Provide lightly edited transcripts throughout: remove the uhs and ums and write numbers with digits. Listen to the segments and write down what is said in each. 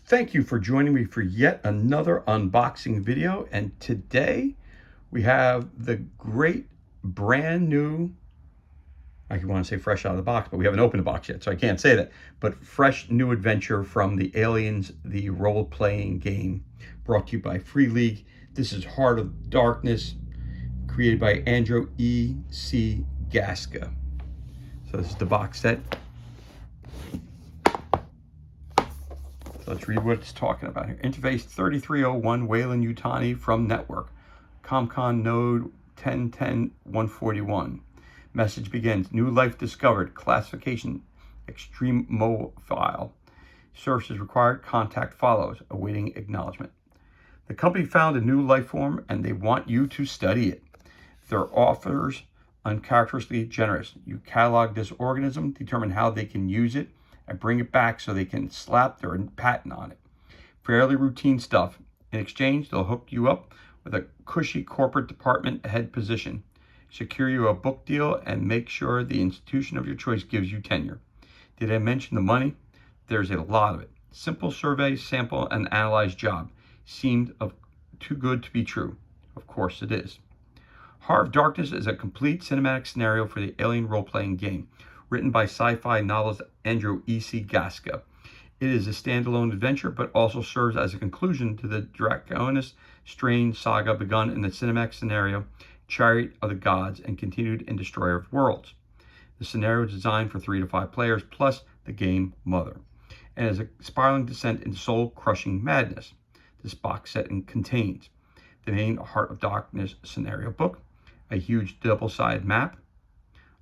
Thank you for joining me for yet another unboxing video. And today we have the great brand new, I want to say fresh out of the box, but we haven't opened the box yet, so I can't say that. But fresh new adventure from the Aliens, the role-playing game, brought to you by Free League. This is Heart of Darkness, created by Andrew E.C. Gaska. So this is the box set. Let's read what it's talking about here. Interface 3301 Wayland Yutani from network. ComCon node 1010-141. Message begins. New life discovered. Classification extreme mobile. Services required. Contact follows. Awaiting acknowledgement. The company found a new life form and they want you to study it. Their offers uncharacteristically generous. You catalog this organism, determine how they can use it, and bring it back so they can slap their patent on it. Fairly routine stuff. In exchange, they'll hook you up with a cushy corporate department head position, secure you a book deal, and make sure the institution of your choice gives you tenure. Did I mention the money? There's a lot of it. Simple survey, sample, and analyze job. Seemed too good to be true. Of course it is. Heart of Darkness is a complete cinematic scenario for the Alien role-playing game, written by sci-fi novelist Andrew E.C. Gaska. It is a standalone adventure, but also serves as a conclusion to the Draconis strange saga begun in the cinematic scenario Chariot of the Gods and continued in Destroyer of Worlds. The scenario is designed for 3 to 5 players, plus the game mother, and is a spiraling descent into soul-crushing madness. This box set contains the main Heart of Darkness scenario book, a huge double-sided map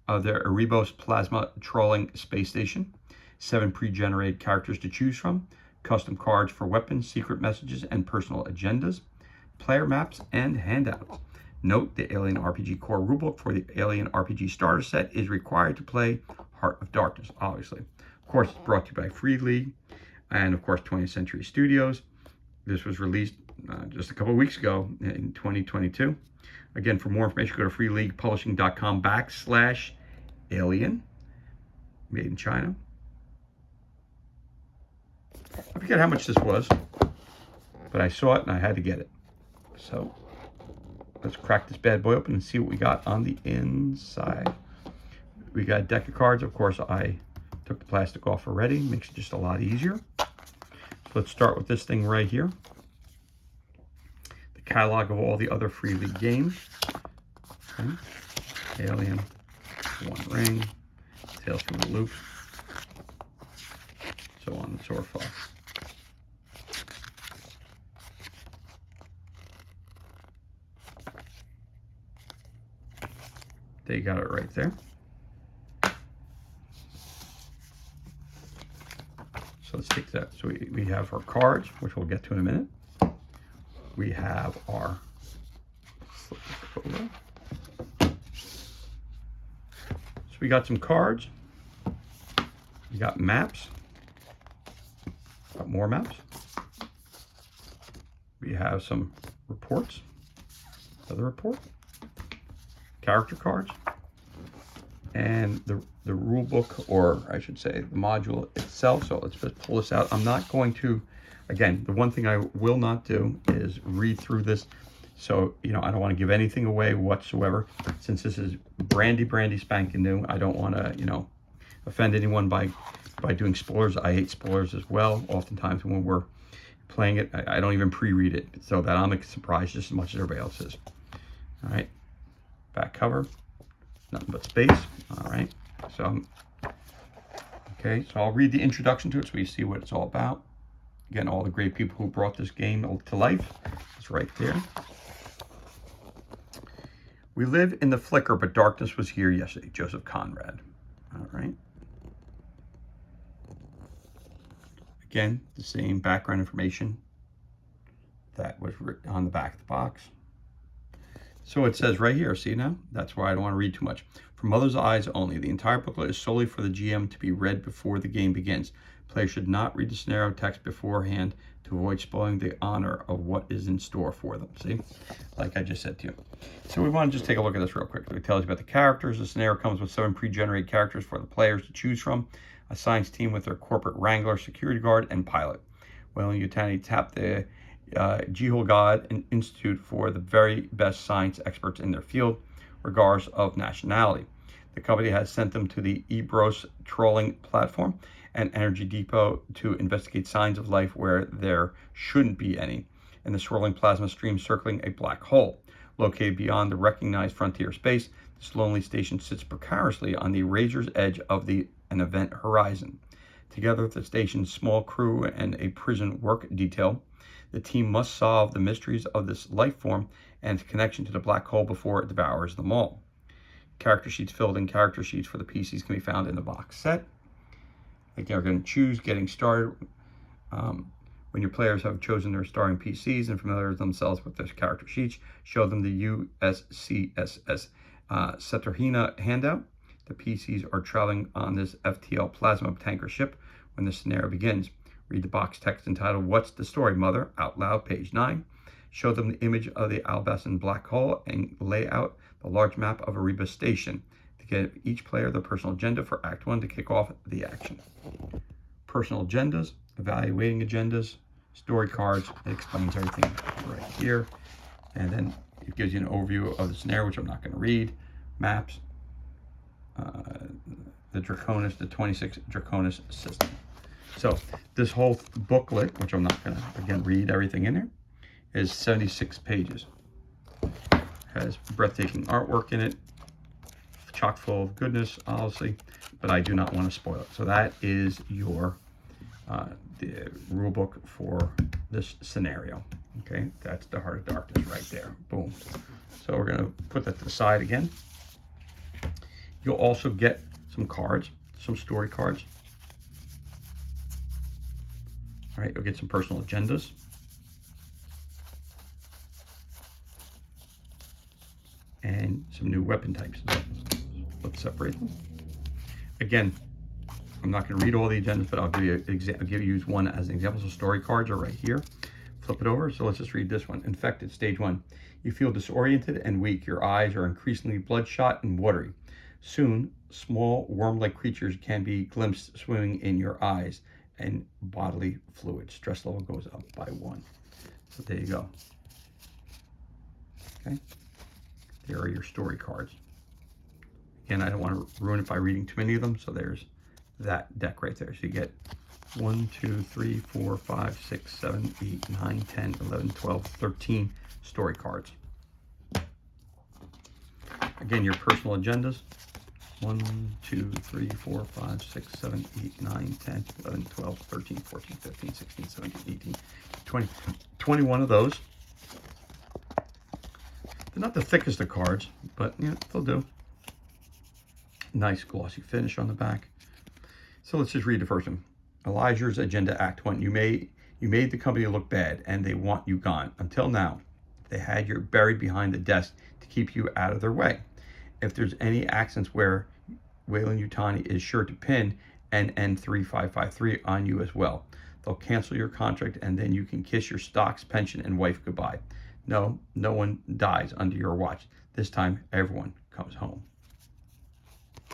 of the Erebos plasma trolling space station, 7 pre-generated characters to choose from, custom cards for weapons, secret messages, and personal agendas, player maps, and handouts. Note, the Alien RPG core rulebook for the Alien RPG starter set is required to play Heart of Darkness, obviously. Of course, it's brought to you by Free League and, of course, 20th Century Studios. This was released just a couple of weeks ago in 2022. Again, for more information, go to freeleaguepublishing.com/alien, made in China. I forget how much this was, but I saw it and I had to get it. So let's crack this bad boy open and see what we got on the inside. We got a deck of cards. Of course, I took the plastic off already. Makes it just a lot easier. So let's start with this thing right here. The catalog of all the other Free League games. Okay. Alien, One Ring, Tales from the Loop, so on and so forth. They got it right there. So let's take that. So we have our cards, which we'll get to in a minute. We have our photo. So we got some cards. We got maps. Got more maps. We have some reports. Another report. Character cards. And the rule book, or I should say the module itself. So let's just pull this out. I'm not going to, again, the one thing I will not do is read through this. So, I don't want to give anything away whatsoever. Since this is brandy spanking new, I don't want to, offend anyone by doing spoilers. I hate spoilers as well. Oftentimes when we're playing it, I don't even pre-read it, so that I'm surprised just as much as everybody else is. All right, back cover, nothing but space. All right, so, okay, so I'll read the introduction to it so you see what it's all about. Again, all the great people who brought this game to life. It's right there. We live in the flicker, but darkness was here yesterday. Joseph Conrad. All right. Again, the same background information that was written on the back of the box. So it says right here, see now? That's why I don't want to read too much. For Mother's Eyes only. The entire booklet is solely for the GM to be read before the game begins. Players should not read the scenario text beforehand to avoid spoiling the honor of what is in store for them. See? Like I just said to you. So we want to just take a look at this real quick. It tells you about the characters. The scenario comes with 7 pre-generated characters for the players to choose from. A science team with their corporate wrangler, security guard, and pilot. Wayland Yutani tapped the Jehol God and Institute for the very best science experts in their field, regardless of nationality. The company has sent them to the Ebros trolling platform and Energy Depot to investigate signs of life where there shouldn't be any, and the swirling plasma stream circling a black hole. Located beyond the recognized frontier space, this lonely station sits precariously on the razor's edge of an event horizon. Together with the station's small crew and a prison work detail, the team must solve the mysteries of this life form and its connection to the black hole before it devours them all. Character sheets, filled in character sheets for the PCs, can be found in the box set. Like they're going to choose getting started. When your players have chosen their starting PCs and familiarize themselves with their character sheets, show them the USCSS Saturhina handout. The PCs are traveling on this FTL plasma tanker ship when the scenario begins. Read the box text entitled, "What's the Story, Mother?" out loud, page 9. Show them the image of the Albasan black hole and lay out the large map of Erebus Station to give each player their personal agenda for Act 1 to kick off the action. Personal agendas, evaluating agendas, story cards. It explains everything right here. And then it gives you an overview of the scenario, which I'm not going to read. Maps, the Draconis, the 26 Draconis system. So this whole booklet, which I'm not going to, again, read everything in there, is 76 pages. Has breathtaking artwork in it, chock full of goodness, obviously, but I do not want to spoil it. So that is your the rule book for this scenario. Okay, that's the Heart of Darkness right there. Boom. So we're going to put that to the side again. You'll also get some cards, some story cards. All right, you'll get some personal agendas. And some new weapon types. Let's separate them. Again, I'm not going to read all the agendas, but I'll give you one as an example. So story cards are right here. Flip it over. So let's just read this one. Infected, stage 1. You feel disoriented and weak. Your eyes are increasingly bloodshot and watery. Soon, small worm-like creatures can be glimpsed swimming in your eyes and bodily fluids. Stress level goes up by 1. So there you go. Okay. There are your story cards. Again, I don't want to ruin it by reading too many of them, so there's that deck right there. So you get 1, 2, 3, 4, 5, 6, 7, 8, 9, 10, 11, 12, 13 story cards. Again, your personal agendas. 1, 2, 3, 4, 5, 6, 7, 8, 9, 10, 11, 12, 13, 14, 15, 16, 17, 18, 20, 21 of those. They're not the thickest of cards, but yeah, they'll do. Nice glossy finish on the back. So let's just read the first one. Elijah's Agenda, Act 1. You made the company look bad, and they want you gone. Until now, they had you buried behind the desk to keep you out of their way. If there's any accents where Wayland Yutani is sure to pin NN3553 on you as well. They'll cancel your contract, and then you can kiss your stocks, pension, and wife goodbye. No one dies under your watch. This time, everyone comes home.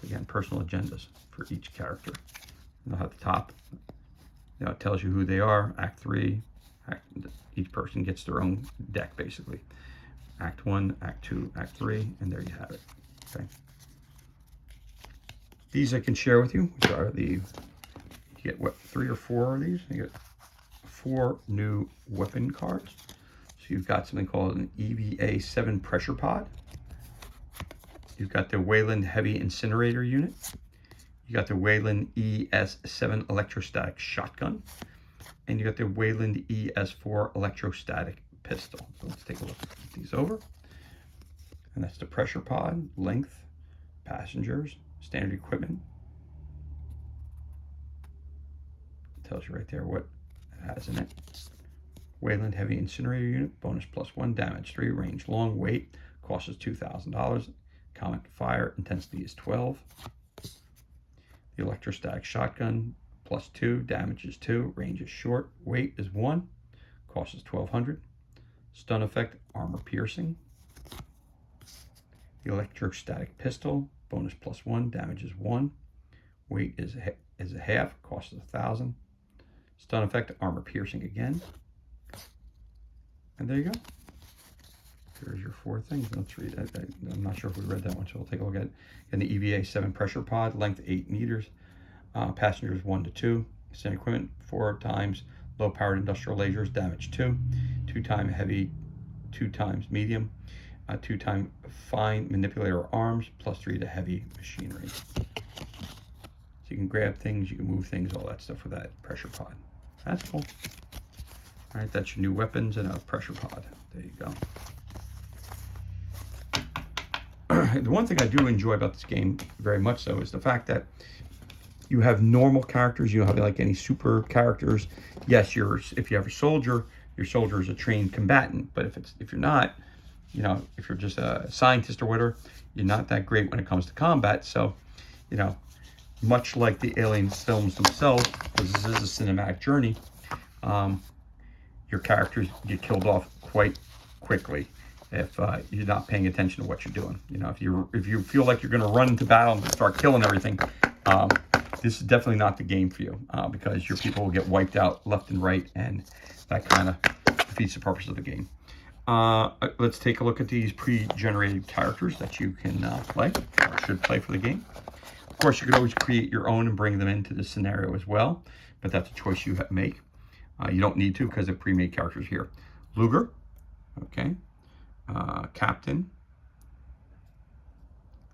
Again, personal agendas for each character. At the top, it tells you who they are. Act 3, each person gets their own deck, basically. Act 1, Act 2, Act 3, and there you have it. Okay. These I can share with you, which are you get, what, 3 or 4 of these? You get 4 new weapon cards. So you've got something called an EVA-7 pressure pod. You've got the Wayland Heavy Incinerator Unit. You got the Wayland ES-7 Electrostatic Shotgun. And you got the Wayland ES-4 Electrostatic Pistol. So let's take a look at these over. And that's the pressure pod, length, passengers, standard equipment. It tells you right there what it has in it. Wayland Heavy Incinerator Unit, bonus +1, damage 3, range long, weight, cost is $2,000. Comet fire intensity is 12. The electrostatic shotgun, +2, damage is 2, range is short, weight is 1, cost is $1,200. Stun effect, armor piercing. The electrostatic pistol, bonus +1, damage is 1, weight is a half, cost is $1,000. Stun effect, armor piercing again. And there you go. There's your 4 things. Let's read it. I'm not sure if we read that one, so we'll take a look at it. And the EVA 7 pressure pod, length 8 meters, passengers 1 to 2, standard equipment 4 times low powered industrial lasers, damage 2, 2 times heavy, 2 times medium, 2 times fine manipulator arms, plus 3 to heavy machinery. So you can grab things, you can move things, all that stuff with that pressure pod. That's cool. All right, that's your new weapons and a pressure pod. There you go. The one thing I do enjoy about this game very much so is the fact that you have normal characters. You don't have like any super characters. Yes, if you have a soldier, your soldier is a trained combatant. But if you're not, you know, if you're just a scientist or whatever, you're not that great when it comes to combat. So, you know, much like the Alien films themselves, because this is a cinematic journey, your characters get killed off quite quickly if you're not paying attention to what you're doing. You know, if you feel like you're going to run into battle and start killing everything, this is definitely not the game for you, because your people will get wiped out left and right, and that kind of defeats the purpose of the game. Let's take a look at these pre-generated characters that you can play, or should play for the game. Of course, you could always create your own and bring them into the scenario as well, but that's a choice you make. You don't need to because of pre-made characters here. Luger, okay. Captain.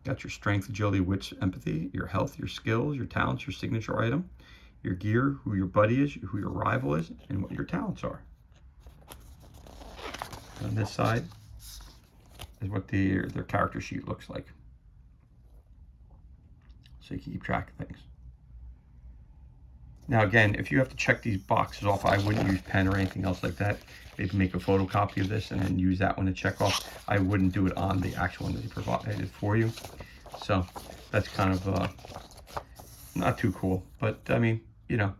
Got your strength, agility, wits, empathy, your health, your skills, your talents, your signature item, your gear, who your buddy is, who your rival is, and what your talents are. On this side is what their character sheet looks like. So you can keep track of things. Now again, if you have to check these boxes off, I wouldn't use pen or anything else like that. Maybe make a photocopy of this and then use that one to check off. I wouldn't do it on the actual one that they provided for you. So that's kind of not too cool. But I mean, you know,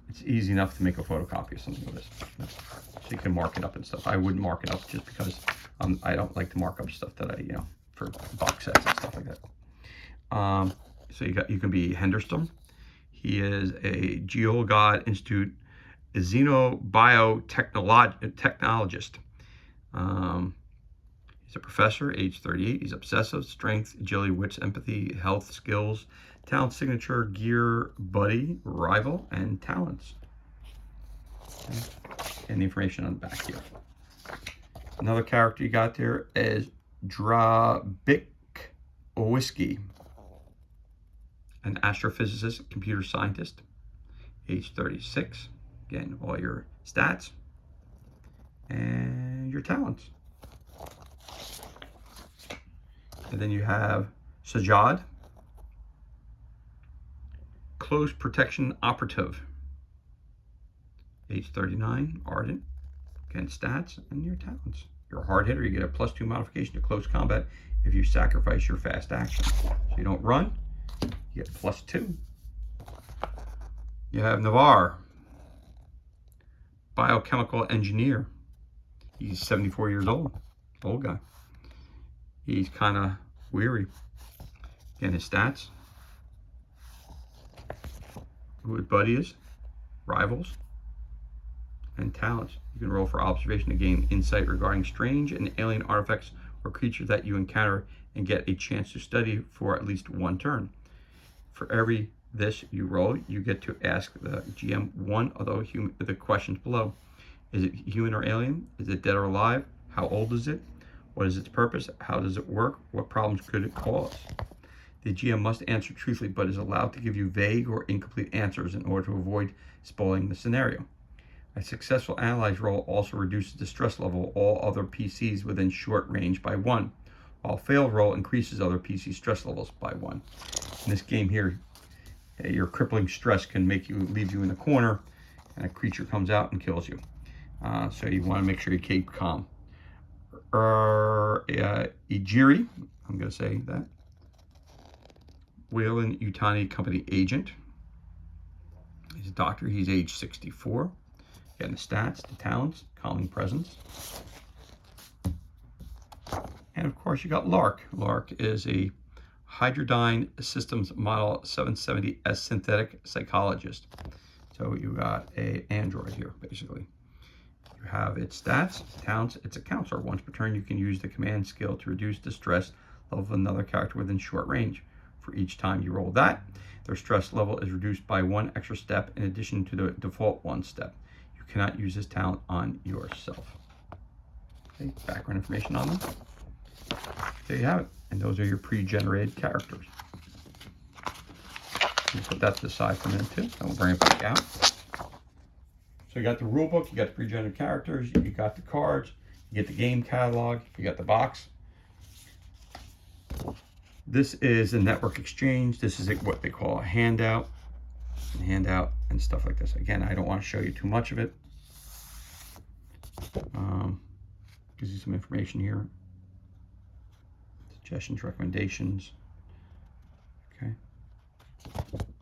it's easy enough to make a photocopy of something like this. So you can mark it up and stuff. I wouldn't mark it up just because I don't like to mark up stuff that you know, for box sets and stuff like that. So you can be Henderson. He is a Geogod Institute xenobiotechnologist. He's a professor, age 38. He's obsessive, strength, agility, wits, empathy, health, skills, talent, signature, gear, buddy, rival, and talents. Okay. And the information on the back here. Another character you got there is Drabik Whiskey, an astrophysicist, computer scientist, age 36. Again, all your stats and your talents. And then you have Sajad, close protection operative, age 39, ardent. Again, stats and your talents. You're a hard hitter, you get a +2 modification to close combat if you sacrifice your fast action. So you don't run, you get +2. You have Navarre, biochemical engineer. He's 74 years old guy. He's kind of weary. Again, his stats, who his buddy is, rivals, and talents. You can roll for observation to gain insight regarding strange and alien artifacts or creatures that you encounter and get a chance to study for at least 1 turn. For every this you roll, you get to ask the GM one of the questions below. Is it human or alien? Is it dead or alive? How old is it? What is its purpose? How does it work? What problems could it cause? The GM must answer truthfully, but is allowed to give you vague or incomplete answers in order to avoid spoiling the scenario. A successful analyze roll also reduces the stress level of all other PCs within short range by 1, while a failed roll increases other PC stress levels by 1. In this game here, your crippling stress can leave you in the corner, and a creature comes out and kills you. So you want to make sure you keep calm. Ijiri, I'm going to say that. Whalen Utani Company agent. He's a doctor. He's age 64. Again, the stats, the talents, calming presence. And of course, you got Lark. Lark is a Hydrodyne Systems Model 770S Synthetic Psychologist. So you got a android here, basically. You have its stats, talents. It's a counselor. Once per turn, you can use the command skill to reduce the stress level of another character within short range. For each time you roll that, their stress level is reduced by 1 extra step in addition to the default 1 step. You cannot use this talent on yourself. Okay, background information on them. There you have it. And those are your pre-generated characters. We'll put that to the side for a minute too, and we'll bring it back out. So you got the rule book, you got the pre-generated characters, you got the cards, you get the game catalog, you got the box. This is a network exchange. This is what they call a handout and stuff like this. Again, I don't want to show you too much of it. Gives you some information here. Suggestions, recommendations. Okay.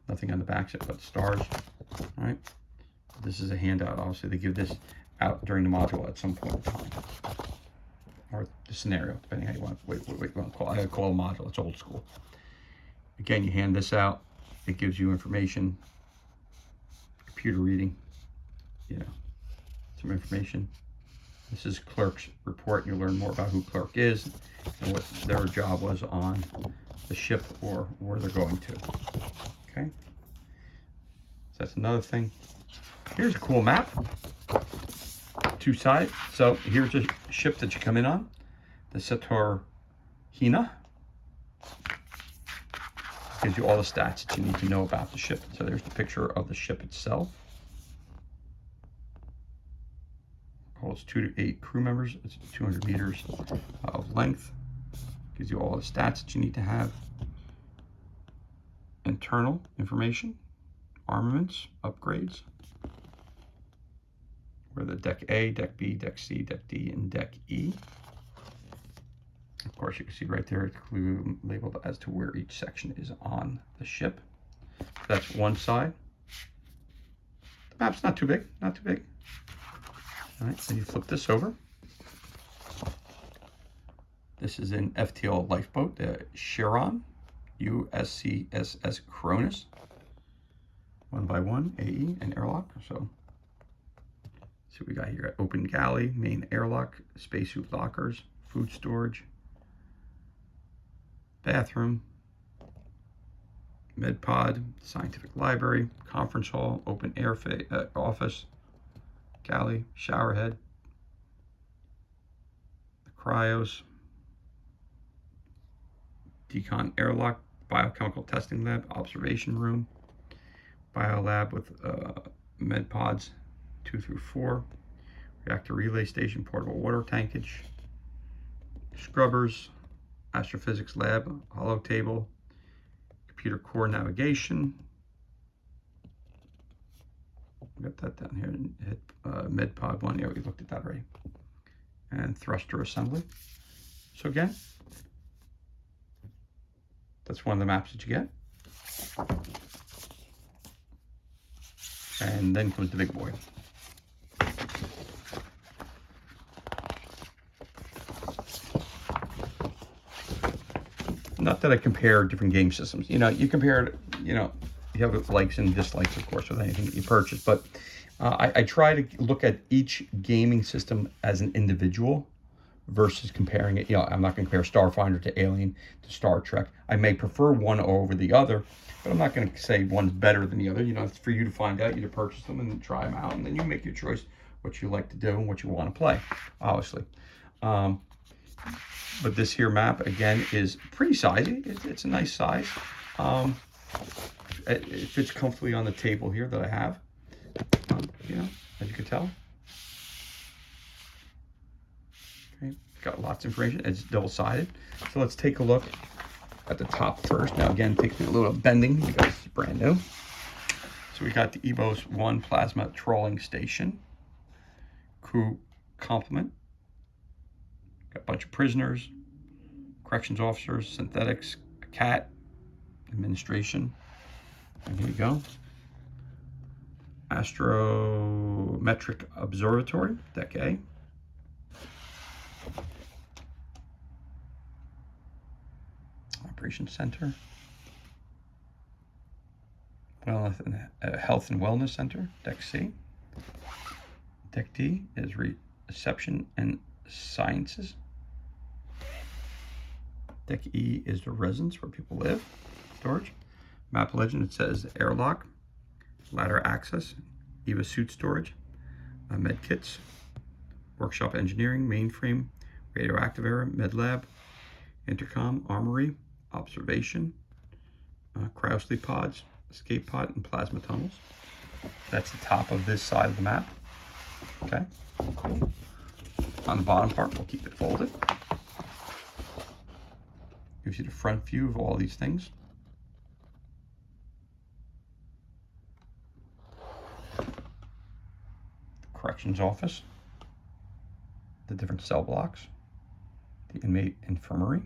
Nothing on the back except but stars. All right. This is a handout. Obviously, they give this out during the module at some point in time, or the scenario, depending how you want. What you want to call it. I call it a module. It's old school. Again, you hand this out. It gives you information, computer reading. You know, some information. This is Clerk's report. You'll learn more about who Clerk is and what their job was on the ship or where they're going to. Okay, so that's another thing. Here's a cool map, 2-sided. So here's a ship that you come in on, the Sator Hina. Gives you all the stats that you need to know about the ship. So there's the picture of the ship itself. Holds 2 to 8 crew members. It's 200 meters of length. Gives you all the stats that you need to have. Internal information, armaments, upgrades. Where the Deck A, Deck B, Deck C, Deck D, and Deck E. Of course, you can see right there, it's labeled as to where each section is on the ship. That's one side. The map's not too big, not too big. All right, then you flip this over. This is an FTL lifeboat, the Chiron, USCSS Cronus. 1x1, AE, and airlock. So we got here: open galley, main airlock, spacesuit lockers, food storage, bathroom, med pod, scientific library, conference hall, open air office, galley, shower head, the cryos, decon airlock, biochemical testing lab, observation room, biolab with med pods 2 through 4, reactor relay station, portable water tankage, scrubbers, astrophysics lab, hollow table, computer core navigation. Got that down here. Hit med pod 1. Yeah, we looked at that already. And thruster assembly. So again, that's one of the maps that you get. And then comes the big boy. Not that I compare different game systems. You know, you compare, you know, you have likes and dislikes, of course, with anything that you purchase. But I try to look at each gaming system as an individual versus comparing it. You know, I'm not going to compare Starfinder to Alien to Star Trek. I may prefer one over the other, but I'm not going to say one's better than the other. You know, it's for you to find out. You to purchase them and try them out, and then you make your choice what you like to do and what you want to play, obviously. But this here map, again, is pretty sizey. It's a nice size. It fits comfortably on the table here that I have, you know, as you can tell. Okay, got lots of information. It's double-sided. So let's take a look at the top first. Now, again, take a little bending because it's brand new. So we got the EBOS 1 plasma trolling station, crew complement. Got a bunch of prisoners, corrections officers, synthetics, a cat, administration. And here you go. Astrometric Observatory, Deck A. Operations Center. Wellness and Health and Wellness Center, Deck C. Deck D is Reception and Sciences. Deck E is the residence where people live, storage. Map legend, it says airlock, ladder access, EVA suit storage, med kits, workshop engineering, mainframe, radioactive era, med lab, intercom, armory, observation, cryosleep pods, escape pod, and plasma tunnels. That's the top of this side of the map. Okay, cool. On the bottom part, we'll keep it folded. Gives you the front view of all these things. The corrections office, the different cell blocks, the inmate infirmary.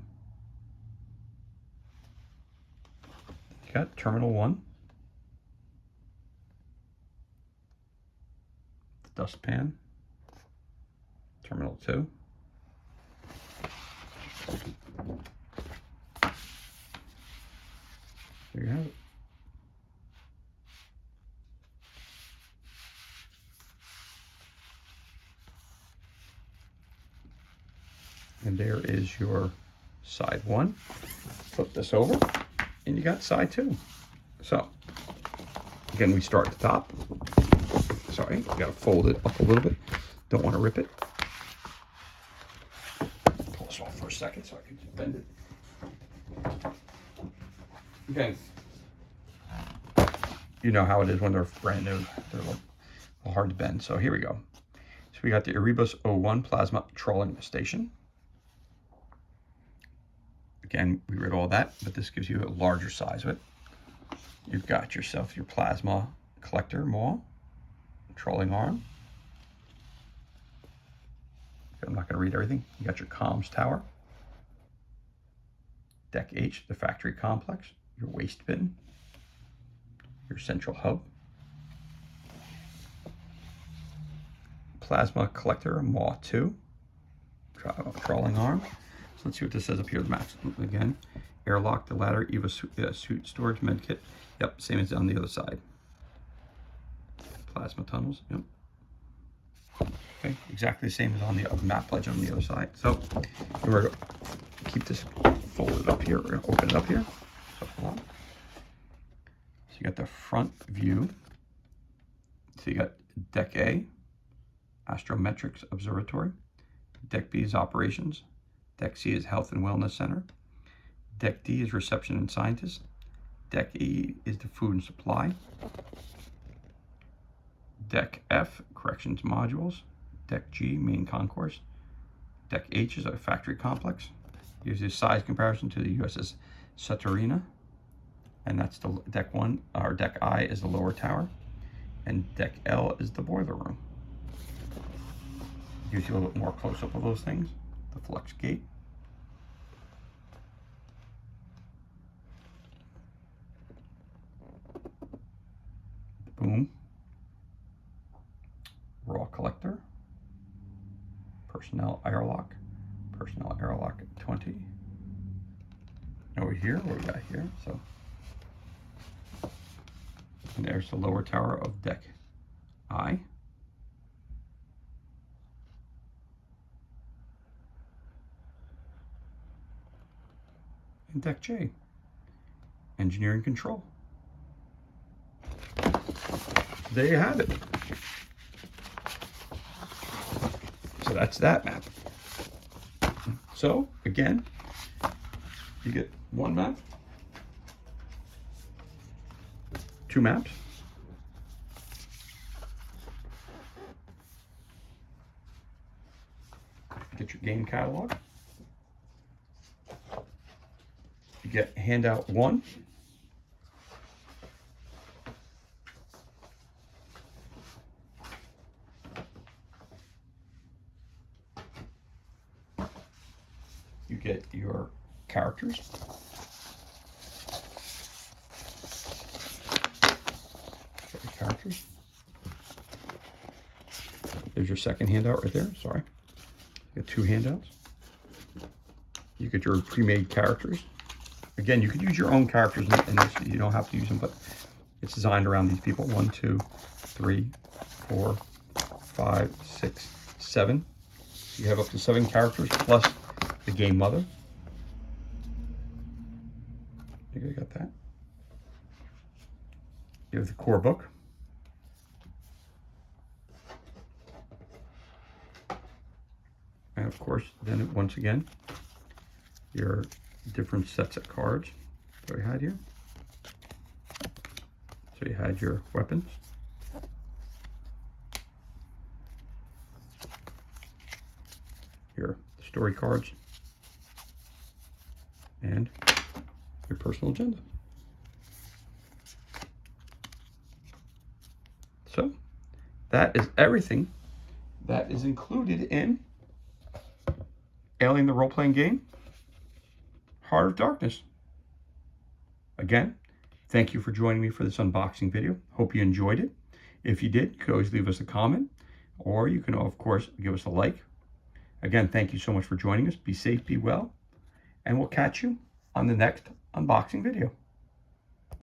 You got Terminal 1, the dustpan, Terminal 2, there you have it. And there is your side 1. Flip this over, and you got side 2. So, again, we start at the top. Sorry, you gotta fold it up a little bit. Don't want to rip it. Pull this off for a second so I can bend it. Again, you know how it is when they're brand new. They're a little hard to bend. So here we go. So we got the Erebus 01 plasma trolling station. Again, we read all that, but this gives you a larger size of it. You've got yourself your plasma collector maw, trolling arm. I'm not going to read everything. You got your comms tower, Deck H, the factory complex, your waste bin, your central hub, plasma collector maw 2, trolling arm. Let's see what this says up here. The max again. Airlock, the ladder, EVA suit storage, med kit. Yep, same as on the other side. Plasma tunnels. Yep. Okay, exactly the same as on the map legend on the other side. So we're going to keep this folded up here. We're going to open it up here. So hold on. So you got the front view. So you got Deck A, Astrometrics Observatory. Deck B is Operations. Deck C is Health and Wellness Center. Deck D is Reception and Scientists. Deck E is the Food and Supply. Deck F, Corrections Modules. Deck G, Main Concourse. Deck H is a factory complex. Gives you a size comparison to the USS Saturina. And that's the Deck 1, or Deck I is the lower tower. And Deck L is the boiler room. Gives you a little bit more close-up of those things. The flux gate. Boom. Raw collector. Personnel airlock. Personnel airlock 20. Over here, what we got here? So, and there's the lower tower of Deck I. And Deck J, engineering control. There you have it. So that's that map. So again, you get one map, two maps, get your game catalog. You get handout 1. You get your characters. Get your characters. There's your second handout right there. Sorry. You get 2 handouts. You get your pre-made characters. Again, you could use your own characters in this. You don't have to use them, but it's designed around these people. 1, 2, 3, 4, 5, 6, 7. You have up to 7 characters plus the game mother. I think I got that. You have the core book. And of course, then once again, your different sets of cards that we had here. So you had your weapons, your story cards, and your personal agenda. So that is everything that is included in Alien the Role-Playing Game, Heart of Darkness. Again, thank you for joining me for this unboxing video. Hope you enjoyed it. If you did, you can always leave us a comment, or you can, of course, give us a like. Again, thank you so much for joining us. Be safe, be well, and we'll catch you on the next unboxing video.